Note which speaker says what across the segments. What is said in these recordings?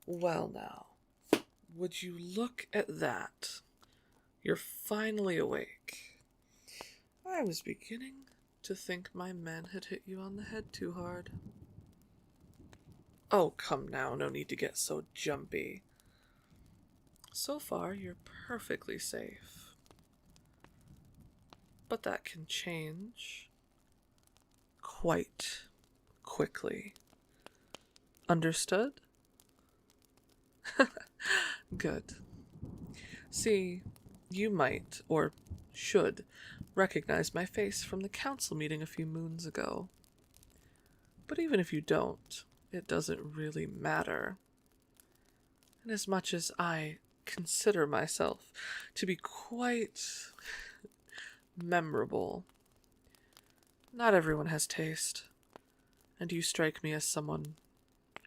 Speaker 1: Well now, would you look at that? You're finally awake. I was beginning to think my men had hit you on the head too hard. Oh, come now, no need to get so jumpy. So far, you're perfectly safe. But that can change quite quickly. Understood? Good. See, you might, or should, recognize my face from the council meeting a few moons ago. But even if you don't, it doesn't really matter. And as much as I consider myself to be quite memorable, not everyone has taste, and you strike me as someone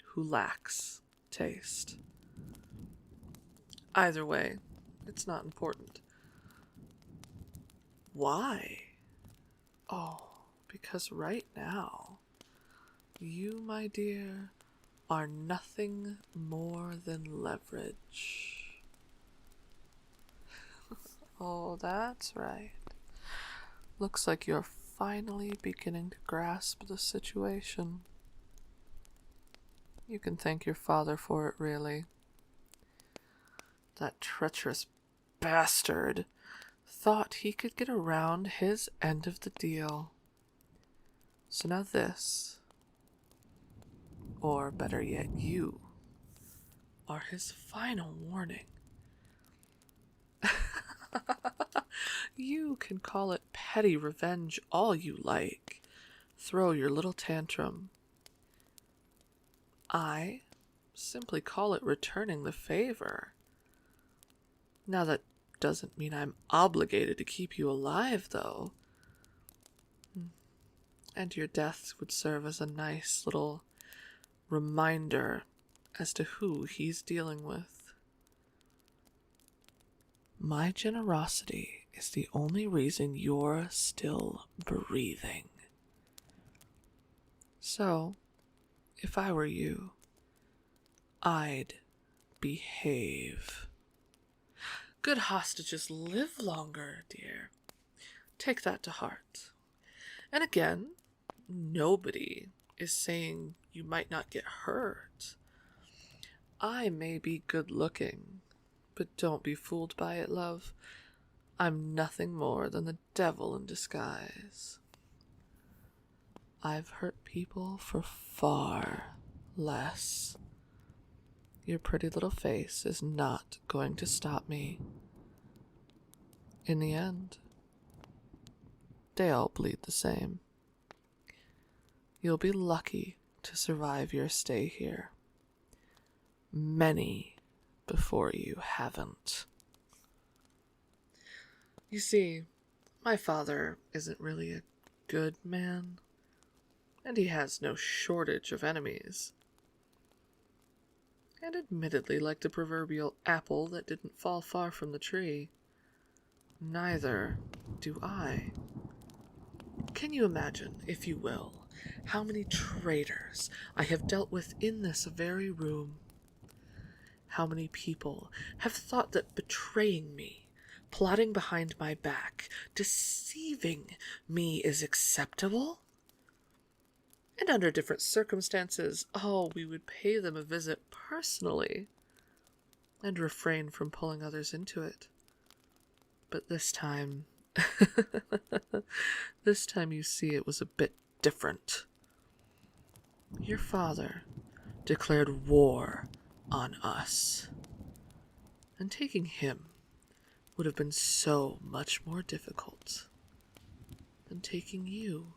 Speaker 1: who lacks taste. Either way, it's not important. Why? Oh, because right now, you, my dear, are nothing more than leverage. Oh, that's right. Looks like you're finally beginning to grasp the situation. You can thank your father for it, really. That treacherous bastard thought he could get around his end of the deal. So now this, or better yet you, are his final warning. You can call it petty revenge all you like. Throw your little tantrum. I simply call it returning the favor. Now that doesn't mean I'm obligated to keep you alive, though. And your death would serve as a nice little reminder as to who he's dealing with. My generosity is the only reason you're still breathing. So, if I were you, I'd behave. Good hostages live longer, dear. Take that to heart. And again, nobody is saying you might not get hurt. I may be good looking, but don't be fooled by it, love. I'm nothing more than the devil in disguise. I've hurt people for far less. Your pretty little face is not going to stop me. In the end, they all bleed the same. You'll be lucky to survive your stay here. Many before you haven't. You see, my father isn't really a good man, and he has no shortage of enemies. And admittedly, like the proverbial apple that didn't fall far from the tree, neither do I. Can you imagine, if you will, how many traitors I have dealt with in this very room? How many people have thought that betraying me, plotting behind my back, deceiving me is acceptable? And under different circumstances, we would pay them a visit personally and refrain from pulling others into it. But this time, you see, it was a bit different. Your father declared war on us, and taking him would have been so much more difficult than taking you.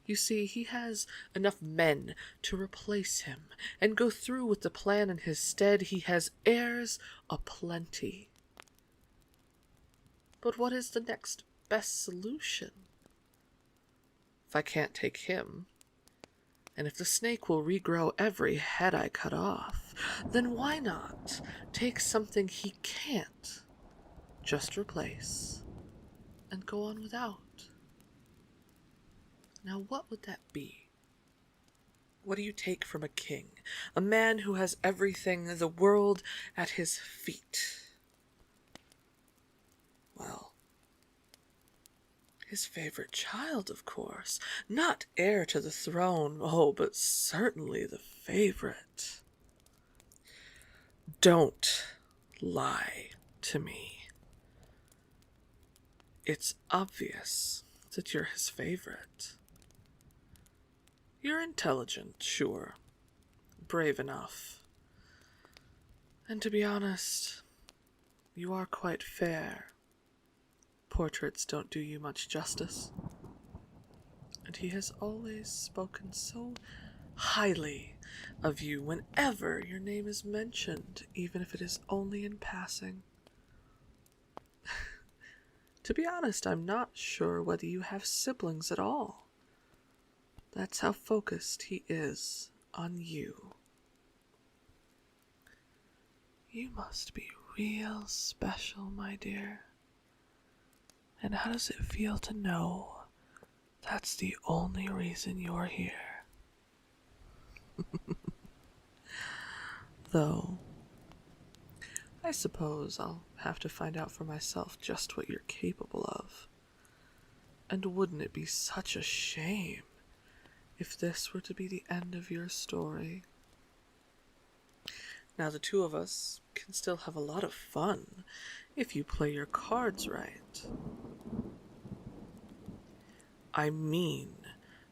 Speaker 1: You see, he has enough men to replace him and go through with the plan in his stead. He has heirs aplenty. But what is the next best solution? If I can't take him, and if the snake will regrow every head I cut off, then why not take something he can't, just replace, and go on without? Now what would that be? What do you take from a king? A man who has everything, the world at his feet. Well, his favorite child, of course. Not heir to the throne, oh, but certainly the favorite. Don't lie to me. It's obvious that you're his favorite. You're intelligent, sure. Brave enough. And to be honest, you are quite fair. Portraits don't do you much justice. And he has always spoken so highly of you whenever your name is mentioned, even if it is only in passing. To be honest, I'm not sure whether you have siblings at all. That's how focused he is on you. You must be real special, my dear. And how does it feel to know that's the only reason you're here? Though, I suppose I'll have to find out for myself just what you're capable of. And wouldn't it be such a shame if this were to be the end of your story? Now the two of us can still have a lot of fun if you play your cards right. I mean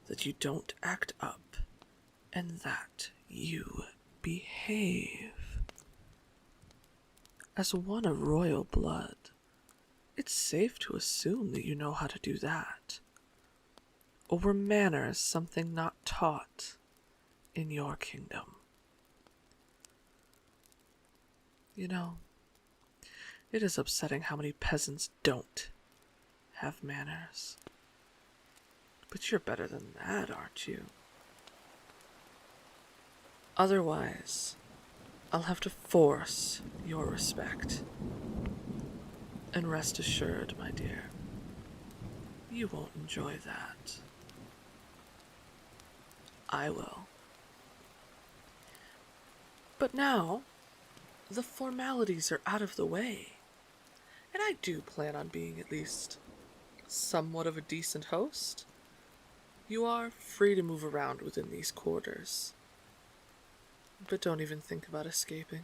Speaker 1: that you don't act up and that you behave. As one of royal blood, it's safe to assume that you know how to do that. Or were manners something not taught in your kingdom? You know, it is upsetting how many peasants don't have manners. But you're better than that, aren't you? Otherwise, I'll have to force your respect. And rest assured, my dear, you won't enjoy that. I will. But now, the formalities are out of the way, and I do plan on being at least somewhat of a decent host. You are free to move around within these quarters, but don't even think about escaping.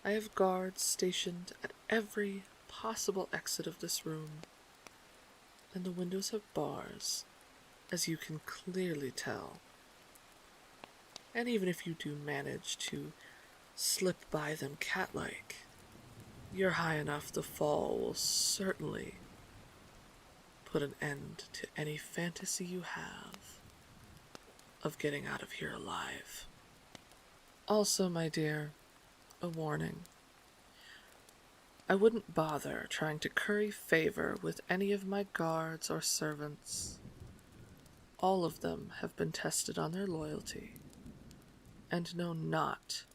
Speaker 1: I have guards stationed at every possible exit of this room, and the windows have bars, as you can clearly tell. And even if you do manage to slip by them cat-like, you're high enough the fall will certainly put an end to any fantasy you have of getting out of here alive. Also, my dear, a warning. I wouldn't bother trying to curry favor with any of my guards or servants. All of them have been tested on their loyalty, and know not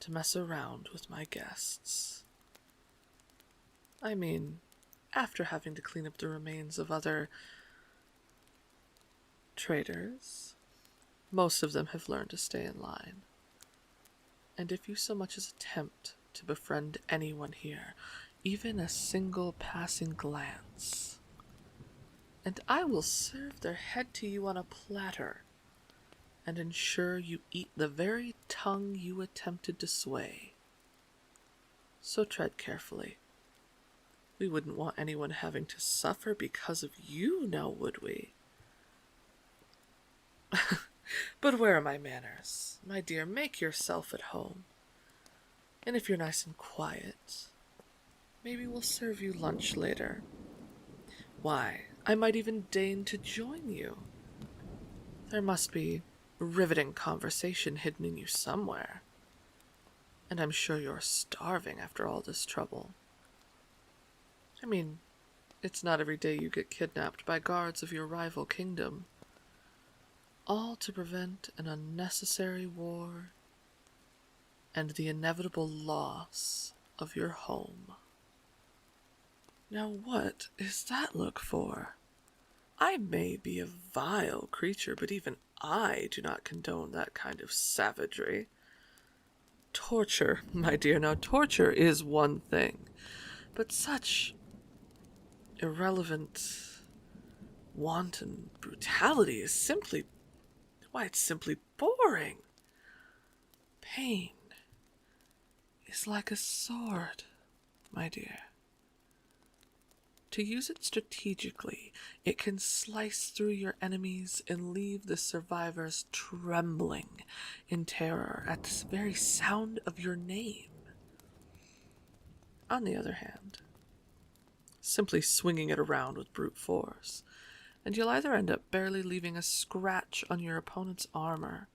Speaker 1: to mess around with my guests. I mean, after having to clean up the remains of other traitors, most of them have learned to stay in line. And if you so much as attempt to befriend anyone here, even a single passing glance, and I will serve their head to you on a platter and ensure you eat the very tongue you attempted to sway. So tread carefully. We wouldn't want anyone having to suffer because of you, now would we? But where are my manners? My dear, make yourself at home. And if you're nice and quiet, maybe we'll serve you lunch later. Why, I might even deign to join you. There must be riveting conversation hidden in you somewhere. And I'm sure you're starving after all this trouble. I mean, it's not every day you get kidnapped by guards of your rival kingdom. All to prevent an unnecessary war and the inevitable loss of your home. Now what is that look for? I may be a vile creature, but even I do not condone that kind of savagery. Torture, my dear, now torture is one thing, but such irrelevant, wanton brutality is simply, why, it's simply boring. Pain is like a sword, my dear. To use it strategically, it can slice through your enemies and leave the survivors trembling in terror at the very sound of your name. On the other hand, simply swinging it around with brute force, and you'll either end up barely leaving a scratch on your opponent's armor,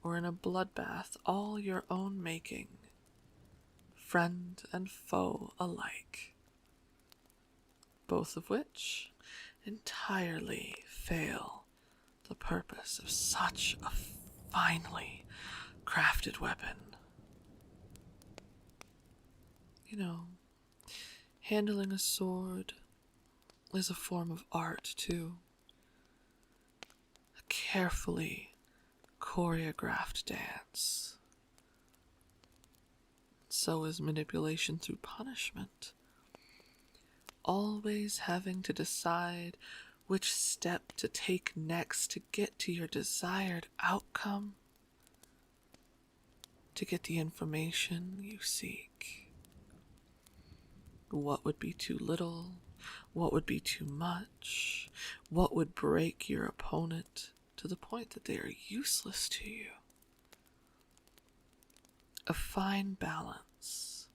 Speaker 1: or in a bloodbath all your own making, friend and foe alike. Both of which entirely fail the purpose of such a finely crafted weapon. You know, handling a sword is a form of art too. A carefully choreographed dance. So is manipulation through punishment. Always having to decide which step to take next to get to your desired outcome, to get the information you seek. What would be too little? What would be too much? What would break your opponent to the point that they are useless to you? A fine balance,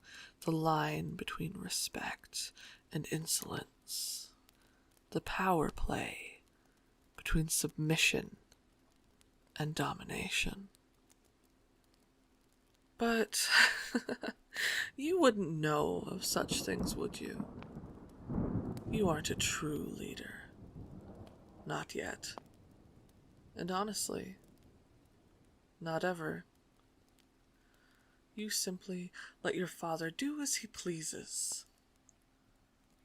Speaker 1: the line between respect and insolence, the power play between submission and domination. But you wouldn't know of such things, would you? You aren't a true leader. Not yet. And honestly, not ever. You simply let your father do as he pleases.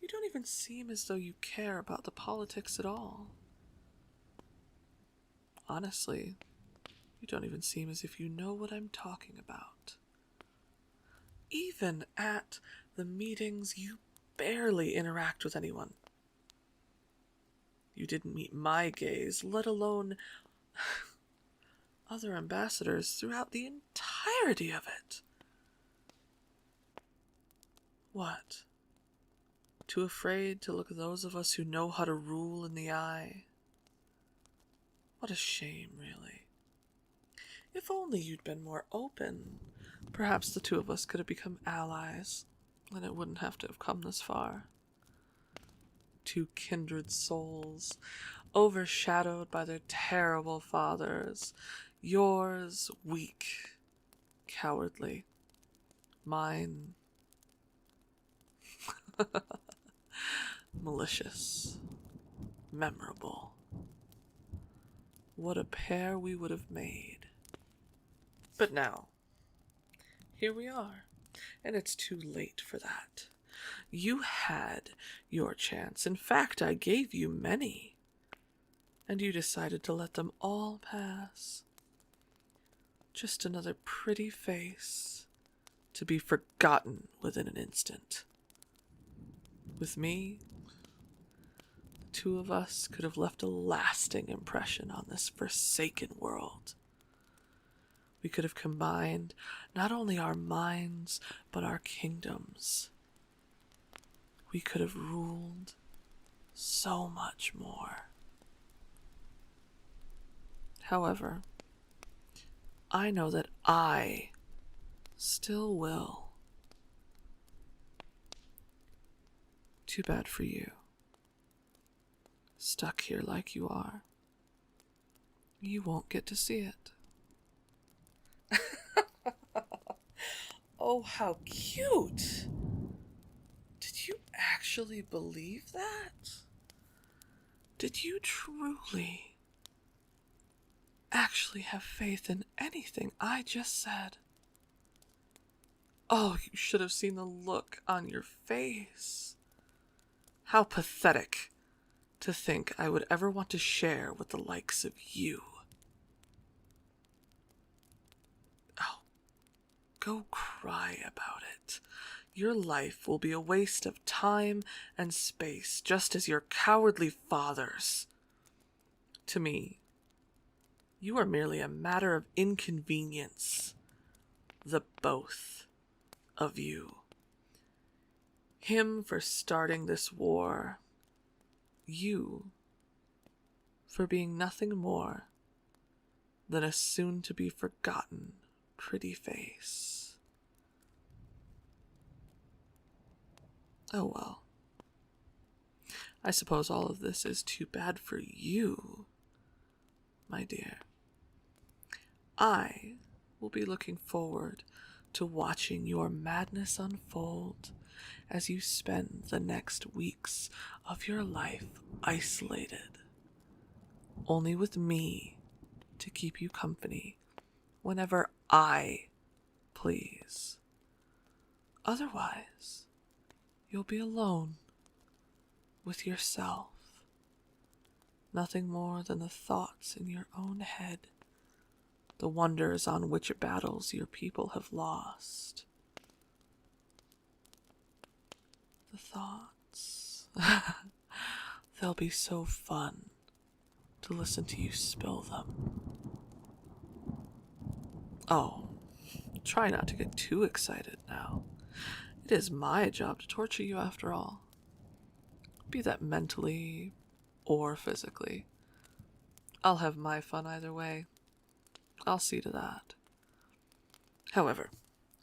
Speaker 1: You don't even seem as though you care about the politics at all. Honestly, you don't even seem as if you know what I'm talking about. Even at the meetings, you barely interact with anyone. You didn't meet my gaze, let alone other ambassadors throughout the entirety of it. What? Too afraid to look those of us who know how to rule in the eye? What a shame, really. If only you'd been more open, perhaps the two of us could have become allies, and it wouldn't have to have come this far. Two kindred souls, overshadowed by their terrible fathers. Yours weak, cowardly. Mine malicious, memorable. What a pair we would have made. But now, here we are, and it's too late for that. You had your chance. In fact, I gave you many, and you decided to let them all pass. Just another pretty face to be forgotten within an instant. With me, the two of us could have left a lasting impression on this forsaken world. We could have combined not only our minds, but our kingdoms. We could have ruled so much more. However, I know that I still will. Too bad for you. Stuck here like you are. You won't get to see it. Oh, how cute! Did you actually believe that? Did you truly actually have faith in anything I just said? Oh, you should have seen the look on your face. How pathetic To think I would ever want to share with the likes of you. Oh, go cry about it. Your life will be a waste of time and space, just as your cowardly father's. To me, you are merely a matter of inconvenience. The both of you. Him for starting this war. You for being nothing more than a soon-to-be-forgotten pretty face. Oh well. I suppose all of this is too bad for you, my dear. I will be looking forward to watching your madness unfold as you spend the next weeks of your life isolated, only with me to keep you company whenever I please. Otherwise, you'll be alone with yourself, nothing more than the thoughts in your own head, the wonders on which battles your people have lost. The thoughts. They'll be so fun to listen to you spill them. Oh, try not to get too excited now. It is my job to torture you after all. Be that mentally or physically. I'll have my fun either way. I'll see to that. However,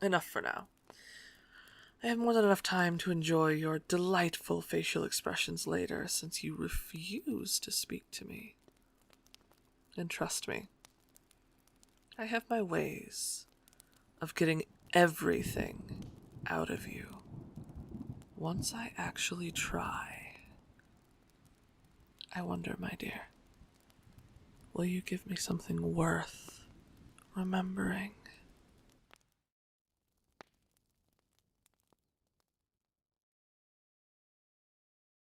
Speaker 1: enough for now. I have more than enough time to enjoy your delightful facial expressions later, since you refuse to speak to me. And trust me, I have my ways of getting everything out of you once I actually try. I wonder, my dear, will you give me something worth remembering?